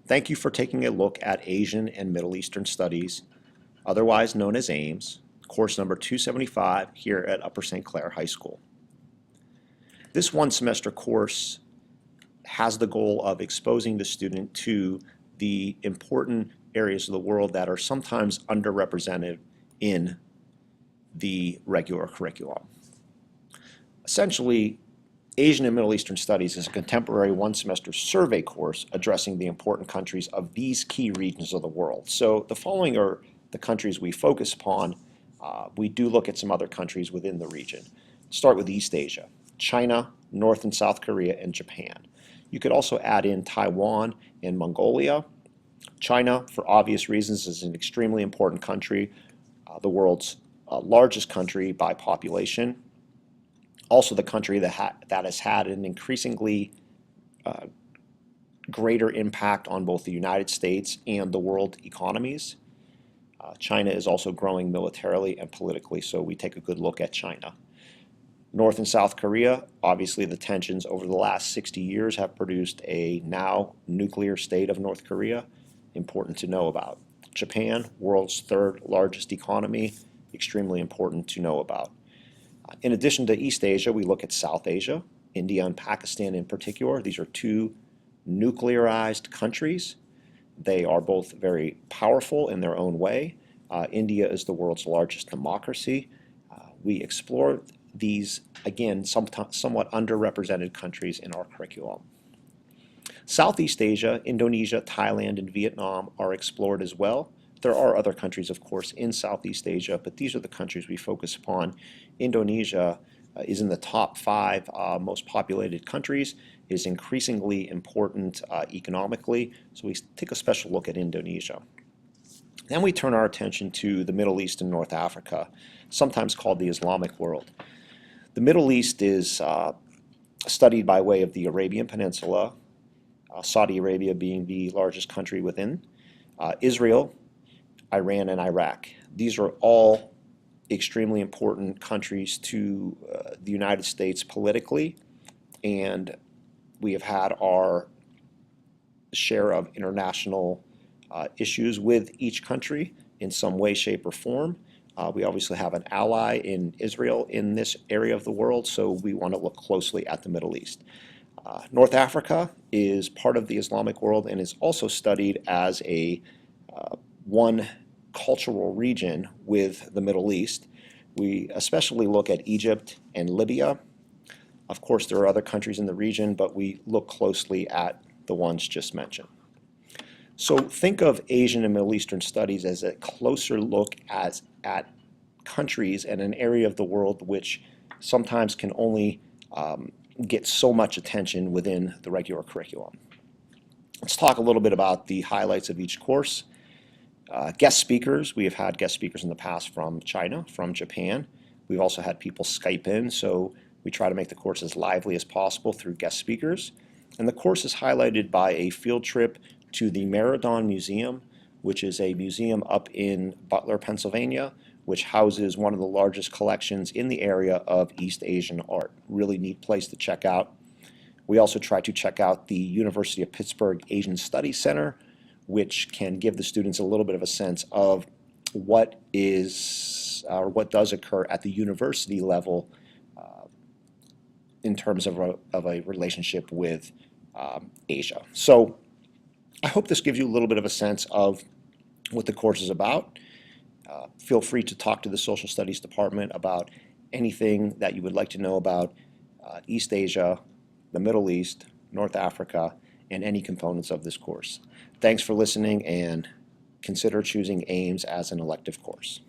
Thank you for taking a look at Asian and Middle Eastern Studies, otherwise known as AMES, course number 275 here at Upper St. Clair High School. This one-semester course has the goal of exposing the student to the important areas of the world that are sometimes underrepresented in the regular curriculum. Essentially, Asian and Middle Eastern Studies is a contemporary one-semester survey course addressing the important countries of these key regions of the world. So the following are the countries we focus upon. We do look at some other countries within the region. Start with East Asia: China, North and South Korea, and Japan. You could also add in Taiwan and Mongolia. China, for obvious reasons, is an extremely important country, the world's largest country by population. Also the country that has had an increasingly greater impact on both the United States and the world economies. China is also growing militarily and politically, so we take a good look at China. North and South Korea, obviously the tensions over the last 60 years have produced a now nuclear state of North Korea, important to know about. Japan, world's third largest economy, extremely important to know about. In addition to East Asia, we look at South Asia, India and Pakistan in particular. These are two nuclearized countries. They are both very powerful in their own way. India is the world's largest democracy. We explore these, again, somewhat underrepresented countries in our curriculum. Southeast Asia, Indonesia, Thailand, and Vietnam are explored as well. There are other countries, of course, in Southeast Asia, but these are the countries we focus upon. Indonesia is in the top 5 most populated countries, is increasingly important economically, so we take a special look at Indonesia. Then we turn our attention to the Middle East and North Africa, sometimes called the Islamic world. The Middle East is studied by way of the Arabian Peninsula, Saudi Arabia being the largest country within, Israel, Iran, and Iraq. These are all extremely important countries to the United States politically, and we have had our share of international issues with each country in some way, shape, or form. We obviously have an ally in Israel in this area of the world, so we want to look closely at the Middle East. North Africa is part of the Islamic world and is also studied as a one cultural region with the Middle East. We especially look at Egypt and Libya. Of course, there are other countries in the region, but we look closely at the ones just mentioned. So think of Asian and Middle Eastern studies as a closer look at countries and an area of the world which sometimes can only get so much attention within the regular curriculum. Let's talk a little bit about the highlights of each course. Guest speakers, we have had guest speakers in the past from China, from Japan. We've also had people Skype in, so we try to make the course as lively as possible through guest speakers. And the course is highlighted by a field trip to the Merredon Museum, which is a museum up in Butler, Pennsylvania, which houses one of the largest collections in the area of East Asian art. Really neat place to check out. We also try to check out the University of Pittsburgh Asian Studies Center, which can give the students a little bit of a sense of what is or what does occur at the university level in terms of a relationship with Asia. So I hope this gives you a little bit of a sense of what the course is about. Feel free to talk to the Social Studies Department about anything that you would like to know about East Asia, the Middle East, North Africa, and any components of this course. Thanks for listening, and consider choosing AMES as an elective course.